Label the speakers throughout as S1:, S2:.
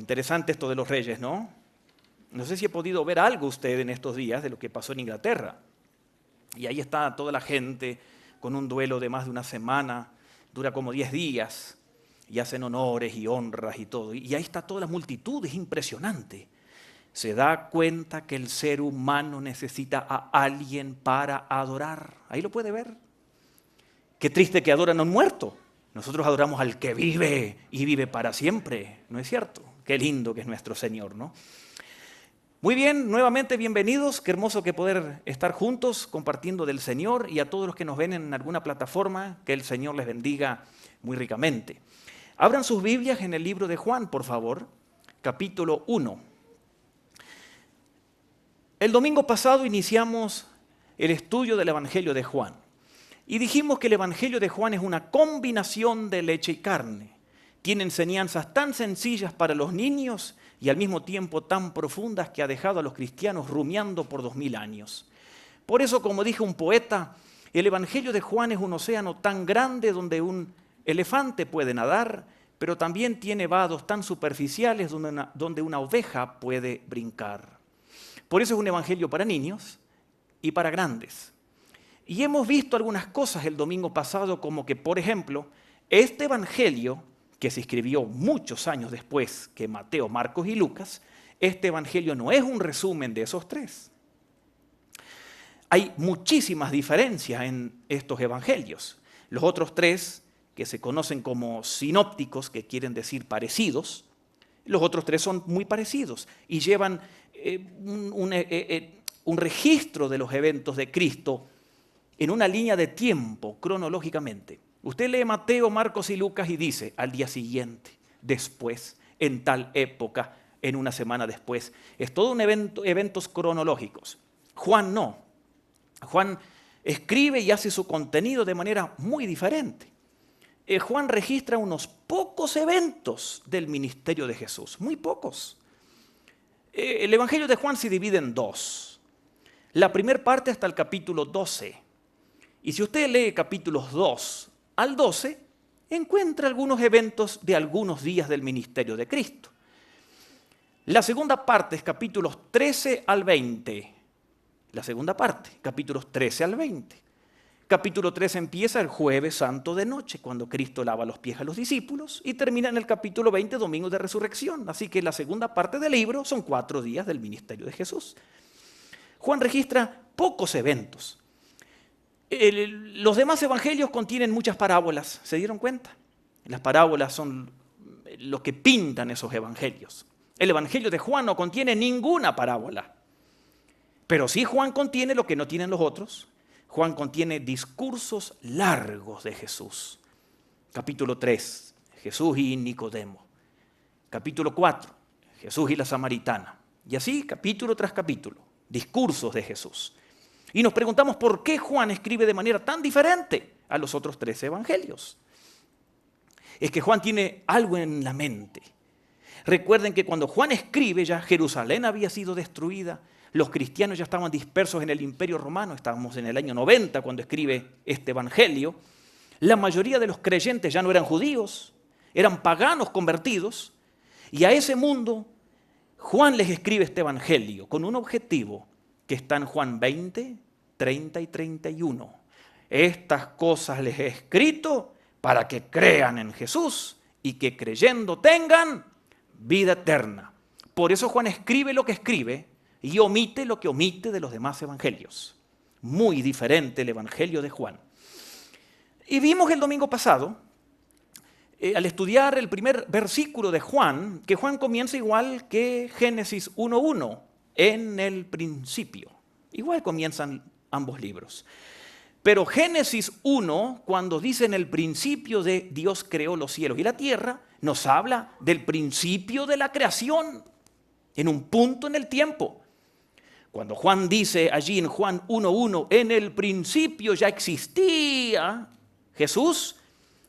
S1: Interesante esto de los reyes, ¿no? No sé si he podido ver algo usted en estos días de lo que pasó en Inglaterra. Y ahí está toda la gente con un duelo de más de una semana, dura como 10 días, y hacen honores y honras y todo. Y ahí está toda la multitud, es impresionante. Se da cuenta que el ser humano necesita a alguien para adorar. Ahí lo puede ver. Qué triste que adoran a un muerto. Nosotros adoramos al que vive y vive para siempre, ¿no es cierto? Qué lindo que es nuestro Señor, ¿no? Muy bien, nuevamente bienvenidos. Qué hermoso que poder estar juntos compartiendo del Señor, y a todos los que nos ven en alguna plataforma, que el Señor les bendiga muy ricamente. Abran sus Biblias en el libro de Juan, por favor, capítulo 1. El domingo pasado iniciamos el estudio del Evangelio de Juan y dijimos que el Evangelio de Juan es una combinación de leche y carne. Tiene enseñanzas tan sencillas para los niños y al mismo tiempo tan profundas que ha dejado a los cristianos rumiando por 2000 años. Por eso, como dijo un poeta, el Evangelio de Juan es un océano tan grande donde un elefante puede nadar, pero también tiene vados tan superficiales donde una oveja puede brincar. Por eso es un evangelio para niños y para grandes. Y hemos visto algunas cosas el domingo pasado, como que, por ejemplo, este evangelio, que se escribió muchos años después que Mateo, Marcos y Lucas, este evangelio no es un resumen de esos tres. Hay muchísimas diferencias en estos evangelios. Los otros tres, que se conocen como sinópticos, que quieren decir parecidos, los otros tres son muy parecidos y llevan un registro de los eventos de Cristo en una línea de tiempo, cronológicamente. Usted lee Mateo, Marcos y Lucas y dice, al día siguiente, después, en tal época, en una semana después. Es todo un evento, eventos cronológicos. Juan no. Juan escribe y hace su contenido de manera muy diferente. Juan registra unos pocos eventos del ministerio de Jesús, muy pocos. El Evangelio de Juan se divide en dos. La primera parte hasta el capítulo 12. Y si usted lee capítulos 2 al 12, encuentra algunos eventos de algunos días del ministerio de Cristo. La segunda parte es capítulos 13 al 20. La segunda parte, capítulos 13 al 20. Capítulo 13 empieza el jueves santo de noche, cuando Cristo lava los pies a los discípulos, y termina en el capítulo 20, domingo de resurrección. Así que la segunda parte del libro son 4 días del ministerio de Jesús. Juan registra pocos eventos. Los demás evangelios contienen muchas parábolas, ¿se dieron cuenta? Las parábolas son lo que pintan esos evangelios. El evangelio de Juan no contiene ninguna parábola, pero sí Juan contiene lo que no tienen los otros. Juan contiene discursos largos de Jesús. Capítulo 3, Jesús y Nicodemo. Capítulo 4, Jesús y la samaritana. Y así, capítulo tras capítulo, discursos de Jesús. Y nos preguntamos por qué Juan escribe de manera tan diferente a los otros 13 evangelios. Es que Juan tiene algo en la mente. Recuerden que cuando Juan escribe, ya Jerusalén había sido destruida. Los cristianos ya estaban dispersos en el Imperio Romano, estábamos en el año 90 cuando escribe este evangelio. La mayoría de los creyentes ya no eran judíos, eran paganos convertidos, y a ese mundo Juan les escribe este evangelio con un objetivo que está en Juan 20, 30 y 31. Estas cosas les he escrito para que crean en Jesús y que creyendo tengan vida eterna. Por eso Juan escribe lo que escribe y omite lo que omite de los demás evangelios. Muy diferente el evangelio de Juan. Y vimos el domingo pasado, al estudiar el primer versículo de Juan, que Juan comienza igual que Génesis 1:1, en el principio. Igual comienzan ambos libros. Pero Génesis 1, cuando dice en el principio de Dios creó los cielos y la tierra, nos habla del principio de la creación, en un punto en el tiempo. Cuando Juan dice allí en Juan 1:1, en el principio ya existía Jesús,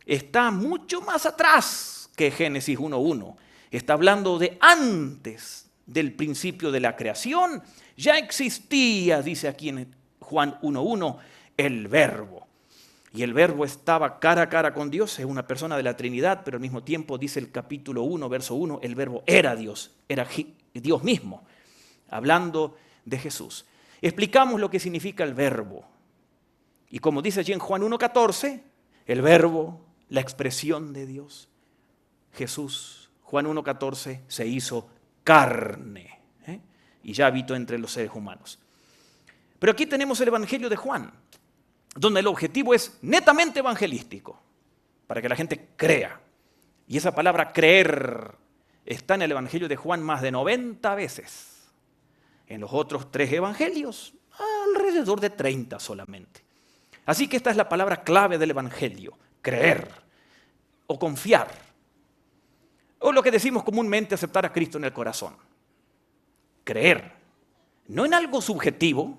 S1: está mucho más atrás que Génesis 1:1. Está hablando de antes del principio de la creación. Ya existía, dice aquí en Juan 1:1, el Verbo. Y el Verbo estaba cara a cara con Dios, es una persona de la Trinidad, pero al mismo tiempo dice el capítulo 1, verso 1, el Verbo era Dios, era Dios mismo, hablando de Jesús. Explicamos lo que significa el Verbo. Y como dice allí en Juan 1:14, el Verbo, la expresión de Dios, Jesús, Juan 1:14, se hizo carne, y ya habitó entre los seres humanos. Pero aquí tenemos el Evangelio de Juan, donde el objetivo es netamente evangelístico, para que la gente crea. Y esa palabra creer está en el Evangelio de Juan más de 90 veces. En los otros 3 evangelios, alrededor de 30 solamente. Así que esta es la palabra clave del Evangelio, creer o confiar. O lo que decimos comúnmente, aceptar a Cristo en el corazón. Creer, no en algo subjetivo,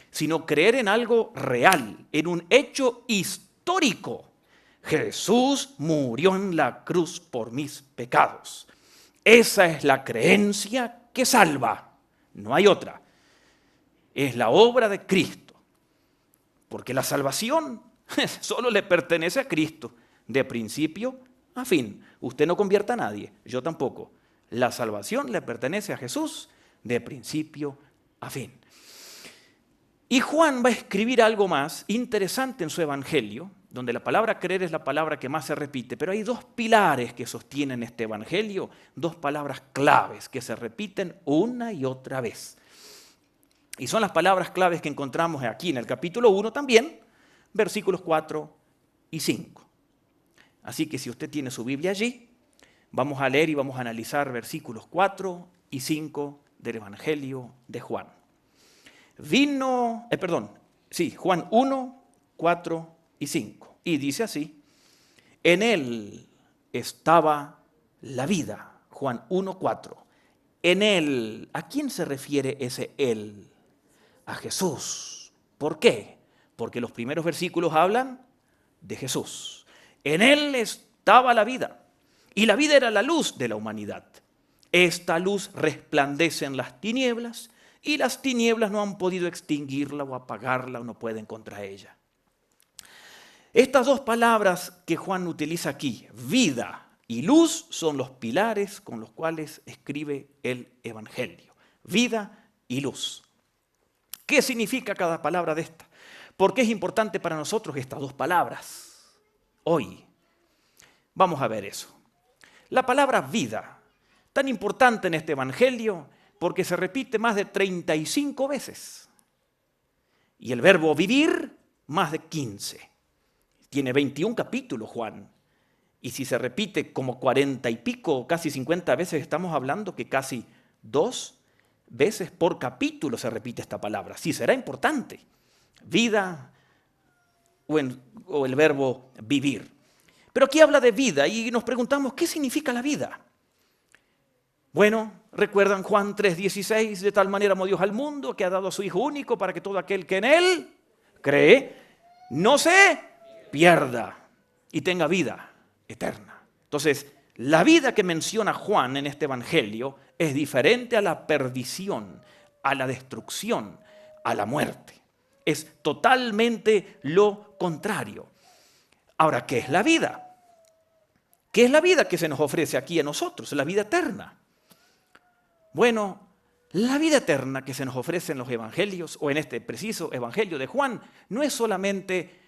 S1: sino creer en algo real, en un hecho histórico. Jesús murió en la cruz por mis pecados. Esa es la creencia que salva, no hay otra. Es la obra de Cristo, porque la salvación solo le pertenece a Cristo, de principio a fin. Usted no convierta a nadie, yo tampoco. La salvación le pertenece a Jesús, de principio a fin. Y Juan va a escribir algo más interesante en su evangelio, donde la palabra creer es la palabra que más se repite, pero hay 2 pilares que sostienen este evangelio, 2 palabras claves que se repiten una y otra vez. Y son las palabras claves que encontramos aquí en el capítulo 1 también, versículos 4 y 5. Así que si usted tiene su Biblia allí, vamos a leer y vamos a analizar versículos 4 y 5 del evangelio de Juan. Juan 1, 4 y 5. Y dice así, en él estaba la vida. Juan 1, 4. En él, ¿a quién se refiere ese él? A Jesús. ¿Por qué? Porque los primeros versículos hablan de Jesús. En él estaba la vida, y la vida era la luz de la humanidad. Esta luz resplandece en las tinieblas, y las tinieblas no han podido extinguirla o apagarla o no pueden contra ella. Estas 2 palabras que Juan utiliza aquí, vida y luz, son los pilares con los cuales escribe el Evangelio. Vida y luz. ¿Qué significa cada palabra de esta? ¿Por qué es importante para nosotros estas 2 palabras? Hoy vamos a ver eso. La palabra vida, tan importante en este Evangelio, porque se repite más de 35 veces. Y el verbo vivir, más de 15. Tiene 21 capítulos, Juan. Y si se repite como 40 y pico, casi 50 veces, estamos hablando que casi 2 veces por capítulo se repite esta palabra. Sí, será importante. Vida o el verbo vivir. Pero aquí habla de vida y nos preguntamos, ¿qué significa la vida? Bueno, recuerdan Juan 3:16, de tal manera amó Dios al mundo que ha dado a su Hijo único para que todo aquel que en Él cree no se pierda y tenga vida eterna. Entonces, la vida que menciona Juan en este Evangelio es diferente a la perdición, a la destrucción, a la muerte. Es totalmente lo contrario. Ahora, ¿qué es la vida? ¿Qué es la vida que se nos ofrece aquí a nosotros? La vida eterna. Bueno, la vida eterna que se nos ofrece en los evangelios, o en este preciso evangelio de Juan, no es solamente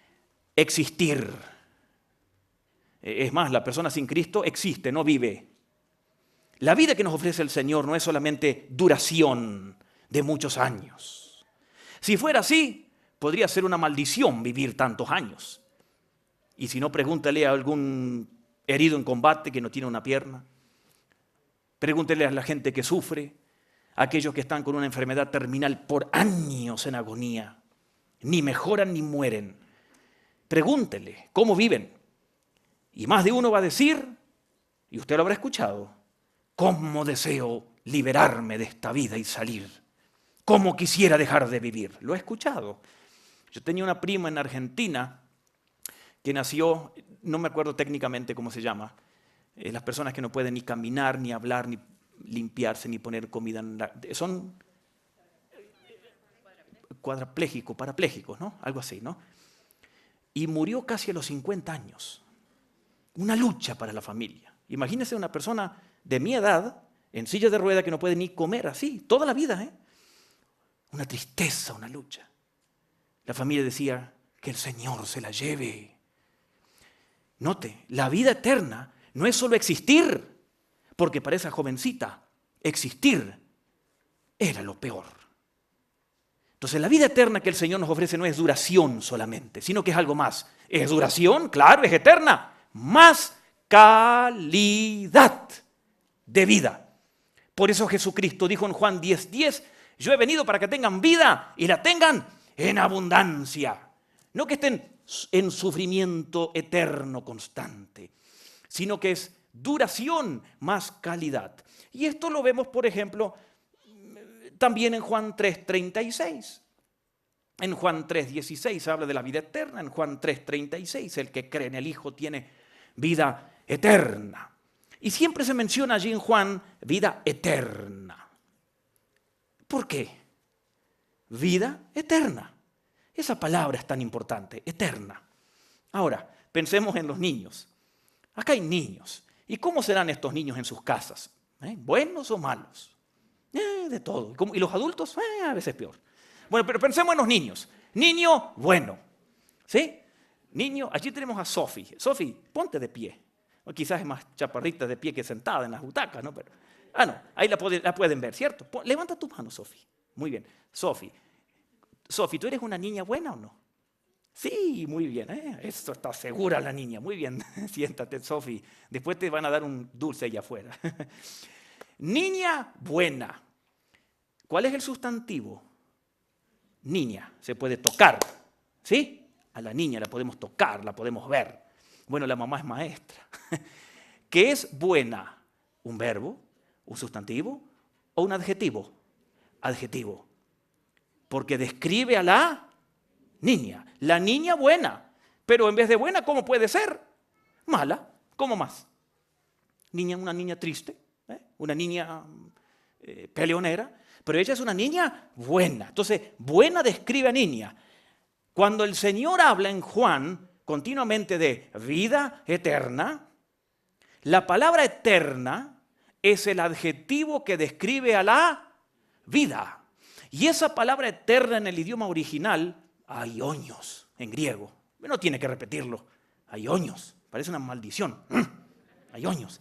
S1: existir. Es más, la persona sin Cristo existe, no vive. La vida que nos ofrece el Señor no es solamente duración de muchos años. Si fuera así, podría ser una maldición vivir tantos años. Y si no, pregúntale a algún herido en combate que no tiene una pierna. Pregúntele a la gente que sufre, a aquellos que están con una enfermedad terminal por años en agonía. Ni mejoran ni mueren. Pregúntele cómo viven. Y más de uno va a decir, y usted lo habrá escuchado, cómo deseo liberarme de esta vida y salir. Cómo quisiera dejar de vivir. Lo he escuchado. Yo tenía una prima en Argentina que nació, no me acuerdo técnicamente cómo se llama, las personas que no pueden ni caminar, ni hablar, ni limpiarse, ni poner comida, son parapléjicos, ¿no? Algo así, ¿no? y murió casi a los 50 años. Una lucha para la familia. Imagínense una persona de mi edad, en silla de ruedas, que no puede ni comer así, toda la vida, ¿eh? Una tristeza, una lucha. La familia decía, que el Señor se la lleve. Note, la vida eterna no es solo existir, porque para esa jovencita existir era lo peor. Entonces la vida eterna que el Señor nos ofrece no es duración solamente, sino que es algo más. Es duración, claro, es eterna, más calidad de vida. Por eso Jesucristo dijo en Juan 10:10, yo he venido para que tengan vida y la tengan en abundancia. No que estén en sufrimiento eterno constante, sino que es duración más calidad. Y esto lo vemos, por ejemplo, también en Juan 3:36. En Juan 3:16 habla de la vida eterna. En Juan 3:36, el que cree en el Hijo tiene vida eterna. Y siempre se menciona allí en Juan vida eterna. ¿Por qué? Vida eterna. Esa palabra es tan importante, eterna. Ahora, pensemos en los niños. Acá hay niños. ¿Y cómo serán estos niños en sus casas? ¿Buenos o malos? De todo. ¿Y los adultos? A veces peor. Bueno, pero pensemos en los niños. Niño bueno. ¿Sí? Niño, allí tenemos a Sofi. Sofi, ponte de pie. O quizás es más chaparrita de pie que sentada en las butacas, ¿no? Pero, no, ahí la pueden ver, ¿cierto? Levanta tu mano, Sofi. Muy bien. Sofi, ¿tú eres una niña buena o no? Sí, muy bien. Esto está segura la niña. Muy bien. Siéntate, Sofi. Después te van a dar un dulce allá afuera. Niña buena. ¿Cuál es el sustantivo? Niña. Se puede tocar. ¿Sí? A la niña la podemos tocar, la podemos ver. Bueno, la mamá es maestra. ¿Qué es buena? ¿Un verbo? ¿Un sustantivo? ¿O un adjetivo? Adjetivo. Porque describe a la niña. La niña buena. Pero en vez de buena, ¿cómo puede ser? Mala. ¿Cómo más? Una niña triste. Una niña peleonera. Pero ella es una niña buena. Entonces, buena describe a niña. Cuando el Señor habla en Juan continuamente de vida eterna, la palabra eterna es el adjetivo que describe a la vida. Y esa palabra eterna en el idioma original, aionios, en griego. No tiene que repetirlo. Aionios, parece una maldición. Aionios.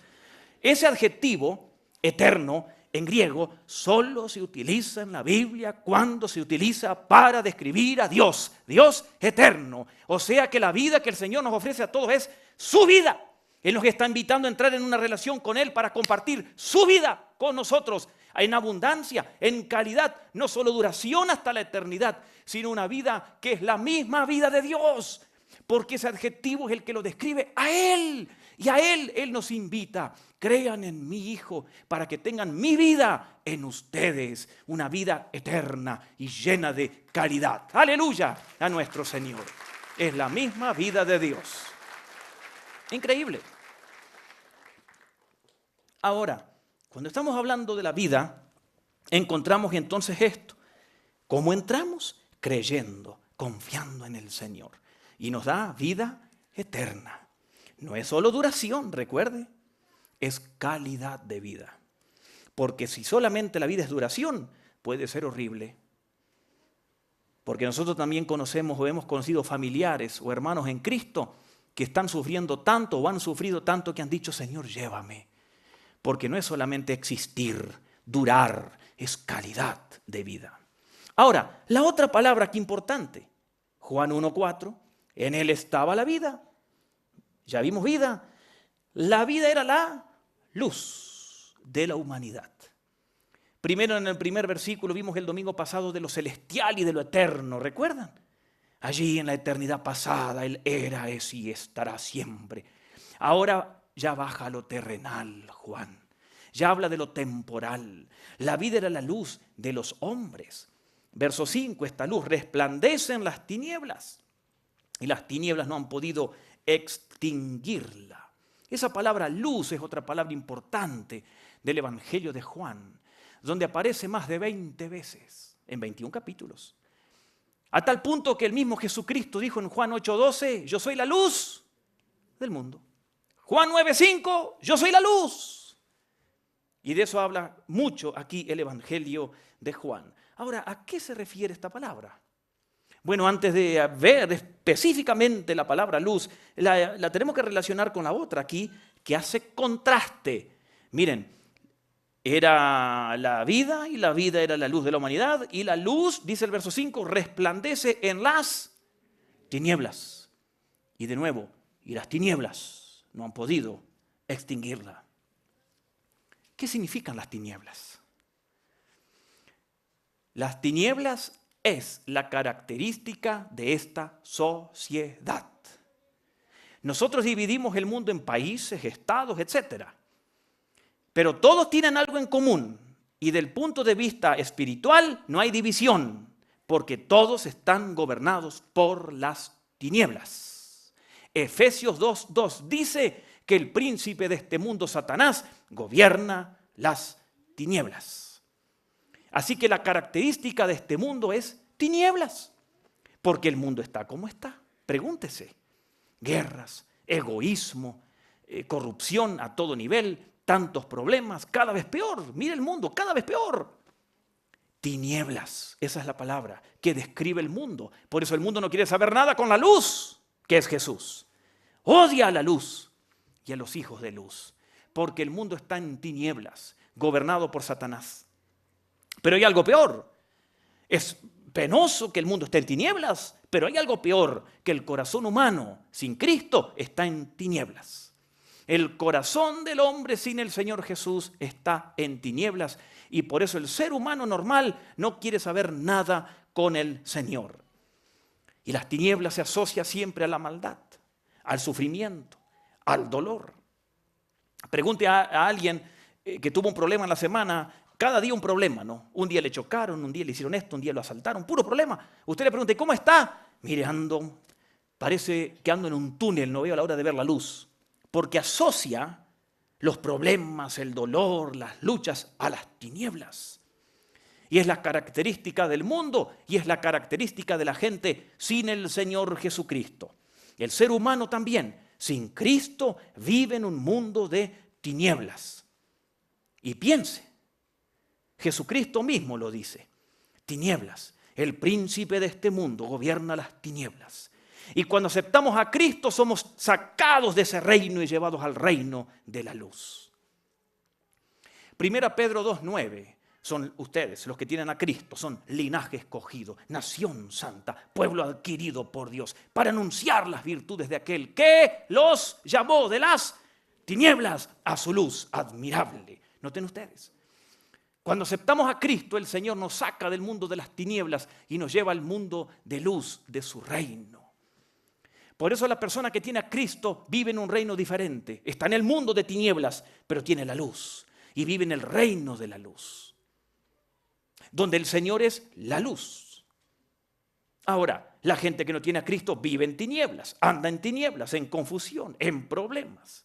S1: Ese adjetivo eterno en griego solo se utiliza en la Biblia cuando se utiliza para describir a Dios. Dios eterno. O sea que la vida que el Señor nos ofrece a todos es su vida. Él nos está invitando a entrar en una relación con Él para compartir su vida con nosotros. En abundancia, en calidad, no solo duración hasta la eternidad, sino una vida que es la misma vida de Dios, porque ese adjetivo es el que lo describe a Él, y a Él nos invita, crean en mi Hijo, para que tengan mi vida en ustedes, una vida eterna y llena de calidad. Aleluya a nuestro Señor, es la misma vida de Dios. Increíble. Ahora, cuando estamos hablando de la vida, encontramos entonces esto. ¿Cómo entramos? Creyendo, confiando en el Señor. Y nos da vida eterna. No es solo duración, recuerde, es calidad de vida. Porque si solamente la vida es duración, puede ser horrible. Porque nosotros también conocemos o hemos conocido familiares o hermanos en Cristo que están sufriendo tanto o han sufrido tanto que han dicho, Señor, llévame. Porque no es solamente existir, durar, es calidad de vida. Ahora, la otra palabra que importante, Juan 1:4, en Él estaba la vida. Ya vimos vida. La vida era la luz de la humanidad. Primero en el primer versículo vimos el domingo pasado de lo celestial y de lo eterno, ¿recuerdan? Allí en la eternidad pasada Él era, es y estará siempre. Ahora ya baja a lo terrenal, Juan. Ya habla de lo temporal. La vida era la luz de los hombres. Verso 5, esta luz resplandece en las tinieblas. Y las tinieblas no han podido extinguirla. Esa palabra luz es otra palabra importante del Evangelio de Juan, donde aparece más de 20 veces, en 21 capítulos. A tal punto que el mismo Jesucristo dijo en Juan 8:12, yo soy la luz del mundo. Juan 9:5, yo soy la luz. Y de eso habla mucho aquí el Evangelio de Juan. Ahora, ¿a qué se refiere esta palabra? Bueno, antes de ver específicamente la palabra luz, la tenemos que relacionar con la otra aquí, que hace contraste. Miren, era la vida y la vida era la luz de la humanidad y la luz, dice el verso 5, resplandece en las tinieblas. Y de nuevo, y las tinieblas no han podido extinguirla. ¿Qué significan las tinieblas? Las tinieblas es la característica de esta sociedad. Nosotros dividimos el mundo en países, estados, etc. Pero todos tienen algo en común. Y del punto de vista espiritual no hay división, porque todos están gobernados por las tinieblas. Efesios 2:2 dice que el príncipe de este mundo, Satanás, gobierna las tinieblas. Así que la característica de este mundo es tinieblas, porque el mundo está como está. Pregúntese, guerras, egoísmo, corrupción a todo nivel, tantos problemas, cada vez peor. Mire el mundo, cada vez peor. Tinieblas, esa es la palabra que describe el mundo. Por eso el mundo no quiere saber nada con la luz, que es Jesús. Odia a la luz y a los hijos de luz, porque el mundo está en tinieblas, gobernado por Satanás. Pero hay algo peor. Es penoso que el mundo esté en tinieblas, pero hay algo peor, que el corazón humano sin Cristo está en tinieblas. El corazón del hombre sin el Señor Jesús está en tinieblas y por eso el ser humano normal no quiere saber nada con el Señor. Y las tinieblas se asocia siempre a la maldad, al sufrimiento, al dolor. Pregunte a alguien que tuvo un problema en la semana. Cada día un problema, ¿no? Un día le chocaron, un día le hicieron esto, un día lo asaltaron, puro problema. Usted le pregunta, ¿cómo está? Mire, parece que ando en un túnel, no veo la hora de ver la luz. Porque asocia los problemas, el dolor, las luchas a las tinieblas. Y es la característica del mundo y es la característica de la gente sin el Señor Jesucristo. El ser humano también, sin Cristo, vive en un mundo de tinieblas. Y piense, Jesucristo mismo lo dice, tinieblas, el príncipe de este mundo gobierna las tinieblas. Y cuando aceptamos a Cristo somos sacados de ese reino y llevados al reino de la luz. Primera Pedro 2:9, son ustedes los que tienen a Cristo, son linaje escogido, nación santa, pueblo adquirido por Dios, para anunciar las virtudes de aquel que los llamó de las tinieblas a su luz admirable. Noten ustedes. Cuando aceptamos a Cristo, el Señor nos saca del mundo de las tinieblas y nos lleva al mundo de luz de su reino. Por eso la persona que tiene a Cristo vive en un reino diferente. Está en el mundo de tinieblas, pero tiene la luz y vive en el reino de la luz, donde el Señor es la luz. Ahora, la gente que no tiene a Cristo vive en tinieblas, anda en tinieblas, en confusión, en problemas.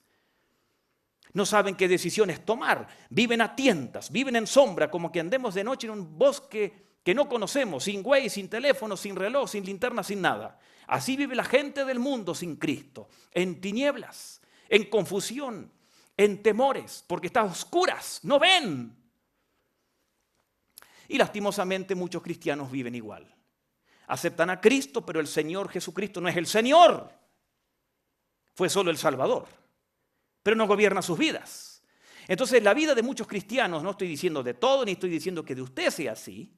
S1: No saben qué decisiones tomar, viven a tientas, viven en sombra, como que andemos de noche en un bosque que no conocemos, sin Waze, sin teléfono, sin reloj, sin linterna, sin nada. Así vive la gente del mundo sin Cristo, en tinieblas, en confusión, en temores, porque están oscuras, no ven. Y lastimosamente muchos cristianos viven igual. Aceptan a Cristo, pero el Señor Jesucristo no es el Señor. Fue solo el Salvador, pero no gobierna sus vidas. Entonces la vida de muchos cristianos, no estoy diciendo de todo, ni estoy diciendo que de usted sea así,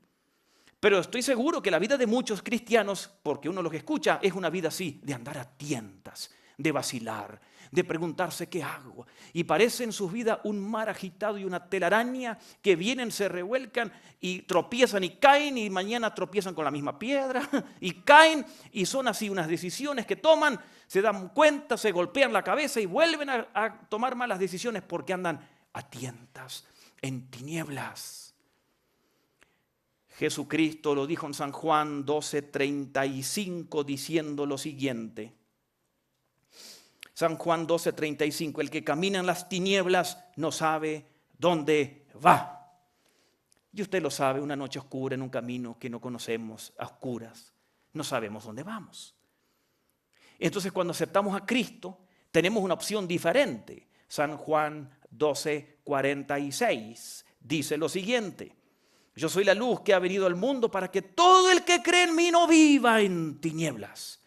S1: pero estoy seguro que la vida de muchos cristianos, porque uno los escucha, es una vida así, de andar a tientas, de vacilar, de preguntarse qué hago. Y parece en sus vidas un mar agitado y una telaraña que vienen, se revuelcan y tropiezan y caen y mañana tropiezan con la misma piedra y caen y son así unas decisiones que toman, se dan cuenta, se golpean la cabeza y vuelven a tomar malas decisiones porque andan a tientas, en tinieblas. Jesucristo lo dijo en San Juan 12:35 diciendo lo siguiente. San Juan 12:35, el que camina en las tinieblas no sabe dónde va. Y usted lo sabe, una noche oscura en un camino que no conocemos, a oscuras. no sabemos dónde vamos. Entonces, cuando aceptamos a Cristo, tenemos una opción diferente. San Juan 12:46 dice lo siguiente: yo soy la luz que ha venido al mundo para que todo el que cree en mí no viva en tinieblas.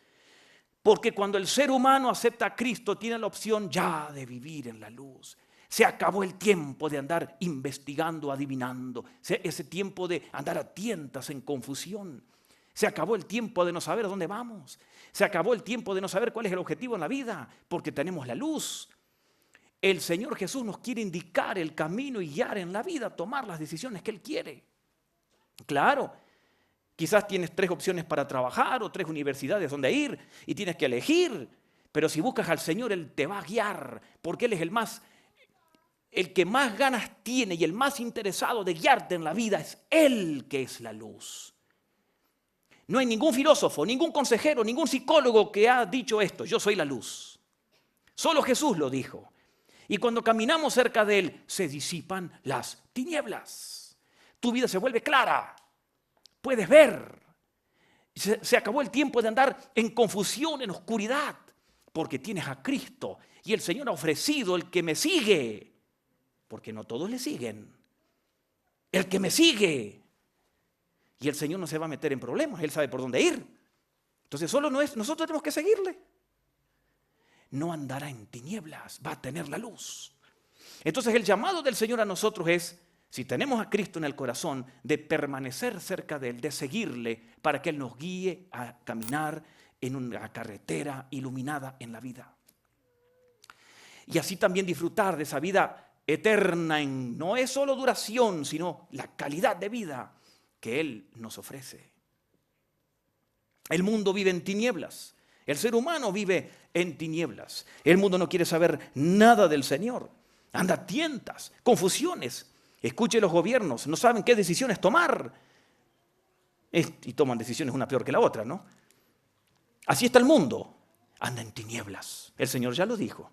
S1: Porque cuando el ser humano acepta a Cristo, tiene la opción ya de vivir en la luz. Se acabó el tiempo de andar investigando, adivinando. Ese tiempo de andar a tientas en confusión. Se acabó el tiempo de no saber a dónde vamos. Se acabó el tiempo de no saber cuál es el objetivo en la vida, porque tenemos la luz. El Señor Jesús nos quiere indicar el camino y guiar en la vida, tomar las decisiones que Él quiere. Claro, quizás tienes 3 opciones para trabajar o 3 universidades donde ir y tienes que elegir. Pero si buscas al Señor, Él te va a guiar, porque Él es el que más ganas tiene y el más interesado de guiarte en la vida es Él, que es la luz. No hay ningún filósofo, ningún consejero, ningún psicólogo que ha dicho esto: yo soy la luz. Solo Jesús lo dijo. Y cuando caminamos cerca de Él, se disipan las tinieblas. Tu vida se vuelve clara. Puedes ver. Se acabó el tiempo de andar en confusión, en oscuridad, porque tienes a Cristo. Y el Señor ha ofrecido: el que me sigue, porque no todos le siguen, el que me sigue. Y el Señor no se va a meter en problemas, Él sabe por dónde ir. Entonces nosotros tenemos que seguirle. No andará en tinieblas, va a tener la luz. Entonces el llamado del Señor a nosotros es, si tenemos a Cristo en el corazón, de permanecer cerca de Él, de seguirle, para que Él nos guíe a caminar en una carretera iluminada en la vida. Y así también disfrutar de esa vida eterna, no es solo duración, sino la calidad de vida que Él nos ofrece. El mundo vive en tinieblas. El ser humano vive en tinieblas. El mundo no quiere saber nada del Señor. Anda a tientas, confusiones. Escuche los gobiernos, no saben qué decisiones tomar. Y toman decisiones una peor que la otra, ¿no? Así está el mundo. Anda en tinieblas. El Señor ya lo dijo.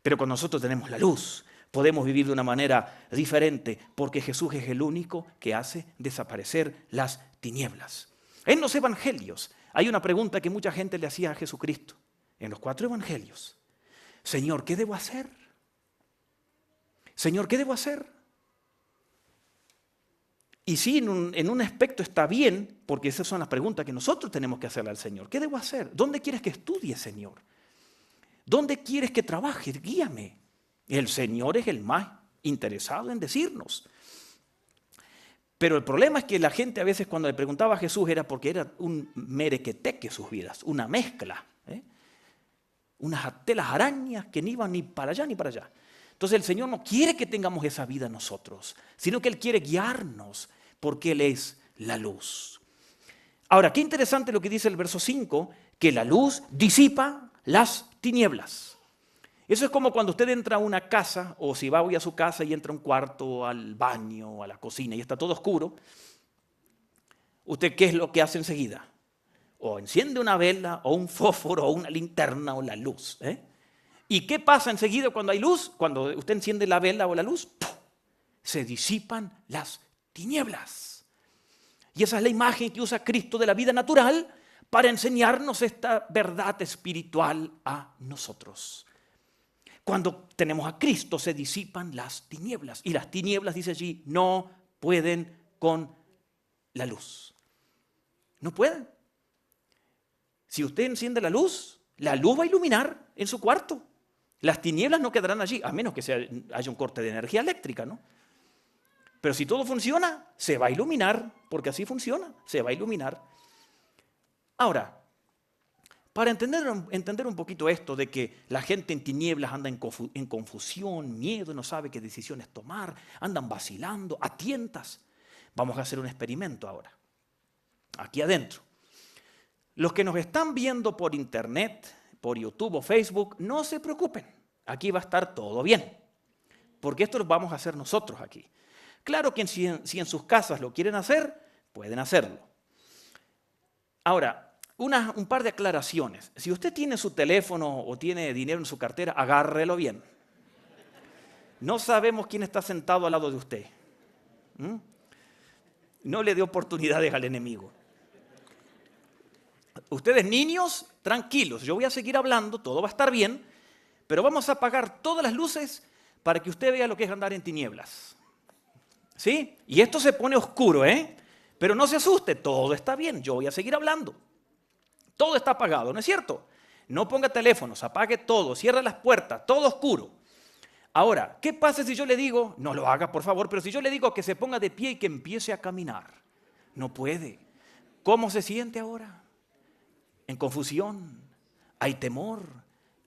S1: Pero con nosotros tenemos la luz. Podemos vivir de una manera diferente, porque Jesús es el único que hace desaparecer las tinieblas. En los evangelios hay una pregunta que mucha gente le hacía a Jesucristo. En los 4 evangelios: Señor, ¿qué debo hacer? Señor, ¿qué debo hacer? Y sí, en un aspecto está bien, porque esas son las preguntas que nosotros tenemos que hacerle al Señor. ¿Qué debo hacer? ¿Dónde quieres que estudie, Señor? ¿Dónde quieres que trabaje? Guíame. El Señor es el más interesado en decirnos. Pero el problema es que la gente a veces cuando le preguntaba a Jesús era porque era un merequeteque sus vidas, una mezcla, unas telas arañas que ni iban ni para allá ni para allá. Entonces el Señor no quiere que tengamos esa vida nosotros, sino que Él quiere guiarnos porque Él es la luz. Ahora, qué interesante lo que dice el verso 5, que la luz disipa las tinieblas. Eso es como cuando usted entra a una casa, o si va hoy a su casa y entra a un cuarto, al baño, a la cocina y está todo oscuro. ¿Usted qué es lo que hace enseguida? O enciende una vela, o un fósforo, o una linterna, o la luz. ¿Y qué pasa enseguida cuando hay luz? Cuando usted enciende la vela o la luz, ¡puf!, se disipan las tinieblas. Y esa es la imagen que usa Cristo de la vida natural para enseñarnos esta verdad espiritual a nosotros. Cuando tenemos a Cristo se disipan las tinieblas. Y las tinieblas, dice allí, no pueden con la luz. No pueden. Si usted enciende la luz va a iluminar en su cuarto. Las tinieblas no quedarán allí, a menos que haya un corte de energía eléctrica, ¿no? Pero si todo funciona, se va a iluminar, porque así funciona, se va a iluminar. Ahora, para entender un poquito esto de que la gente en tinieblas anda en confusión, miedo, no sabe qué decisiones tomar, andan vacilando, a tientas, vamos a hacer un experimento ahora, aquí adentro. Los que nos están viendo por internet, por YouTube o Facebook, no se preocupen, aquí va a estar todo bien, porque esto lo vamos a hacer nosotros aquí. Claro que si en sus casas lo quieren hacer, pueden hacerlo. Ahora, un par de aclaraciones. Si usted tiene su teléfono o tiene dinero en su cartera, agárrelo bien. No sabemos quién está sentado al lado de usted. No le dé oportunidades al enemigo. Ustedes niños, tranquilos, yo voy a seguir hablando, todo va a estar bien, pero vamos a apagar todas las luces para que usted vea lo que es andar en tinieblas. ¿Sí? Y esto se pone oscuro, ¿eh? Pero no se asuste, todo está bien, yo voy a seguir hablando. Todo está apagado, ¿no es cierto? No ponga teléfonos, apague todo, cierre las puertas, todo oscuro. Ahora, ¿qué pasa si yo le digo, no lo haga por favor, pero si yo le digo que se ponga de pie y que empiece a caminar? No puede. ¿Cómo se siente ahora? En confusión, hay temor,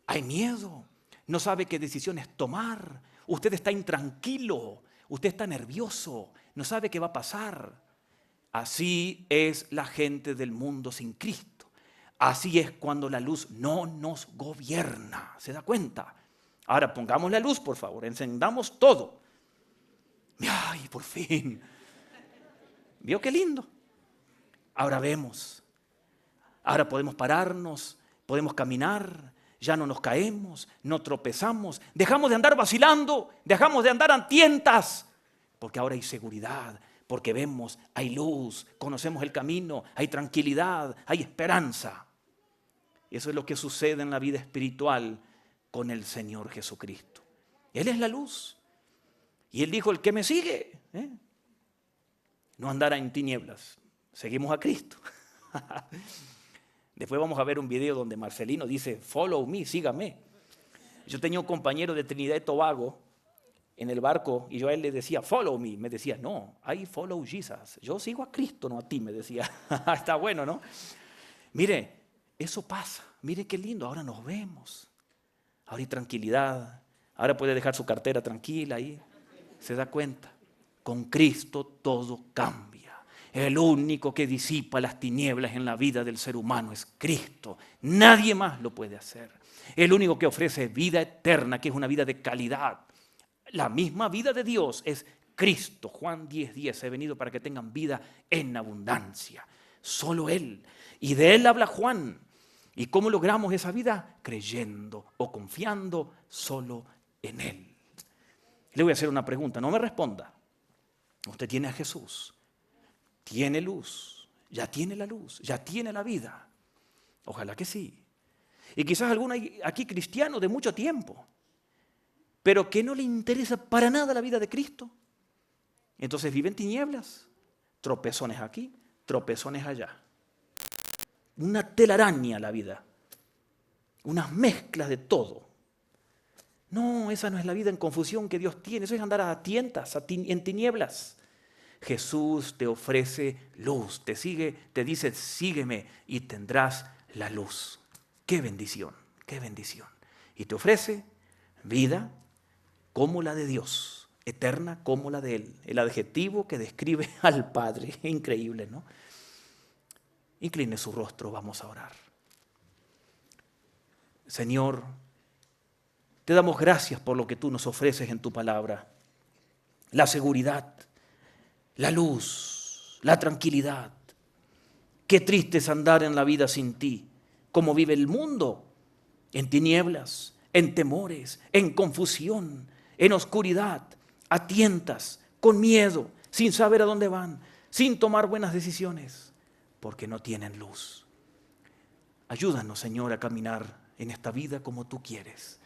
S1: hay miedo, no sabe qué decisiones tomar, usted está intranquilo, usted está nervioso, no sabe qué va a pasar. Así es la gente del mundo sin Cristo. Así es cuando la luz no nos gobierna. ¿Se da cuenta? Ahora pongamos la luz, por favor, encendamos todo. ¡Ay, por fin! ¿Vio qué lindo? Ahora vemos. Ahora podemos pararnos, podemos caminar, ya no nos caemos, no tropezamos, dejamos de andar vacilando, dejamos de andar a tientas, porque ahora hay seguridad, porque vemos, hay luz, conocemos el camino, hay tranquilidad, hay esperanza. Eso es lo que sucede en la vida espiritual con el Señor Jesucristo. Él es la luz. Y Él dijo, el que me sigue, no andará en tinieblas. Seguimos a Cristo. Después vamos a ver un video donde Marcelino dice, follow me, sígame. Yo tenía un compañero de Trinidad y Tobago en el barco y yo a él le decía, follow me. Me decía, no, I follow Jesus. Yo sigo a Cristo, no a ti, me decía. Está bueno, ¿no? Mire, eso pasa. Mire qué lindo, ahora nos vemos. Ahora hay tranquilidad. Ahora puede dejar su cartera tranquila ahí. ¿Se da cuenta? Con Cristo todo cambia. El único que disipa las tinieblas en la vida del ser humano es Cristo. Nadie más lo puede hacer. El único que ofrece vida eterna, que es una vida de calidad. La misma vida de Dios es Cristo. Juan 10:10, he venido para que tengan vida en abundancia. Solo Él. Y de Él habla Juan. ¿Y cómo logramos esa vida? Creyendo o confiando solo en Él. Le voy a hacer una pregunta, no me responda. Usted tiene a Jesús. Tiene luz, ya tiene la luz, ya tiene la vida. Ojalá que sí. Y quizás alguno aquí cristiano de mucho tiempo, pero que no le interesa para nada la vida de Cristo. Entonces vive en tinieblas, tropezones aquí, tropezones allá. Una telaraña la vida, unas mezclas de todo. No, esa no es la vida en confusión que Dios tiene, eso es andar a tientas, en tinieblas. Jesús te ofrece luz, te dice, sígueme y tendrás la luz. ¡Qué bendición! ¡Qué bendición! Y te ofrece vida como la de Dios, eterna como la de Él. El adjetivo que describe al Padre. Increíble, ¿no? Incline su rostro, vamos a orar. Señor, te damos gracias por lo que tú nos ofreces en tu palabra. La seguridad, la luz, la tranquilidad. Qué triste es andar en la vida sin ti, como vive el mundo, en tinieblas, en temores, en confusión, en oscuridad, a tientas, con miedo, sin saber a dónde van, sin tomar buenas decisiones, porque no tienen luz. Ayúdanos, Señor, a caminar en esta vida como tú quieres.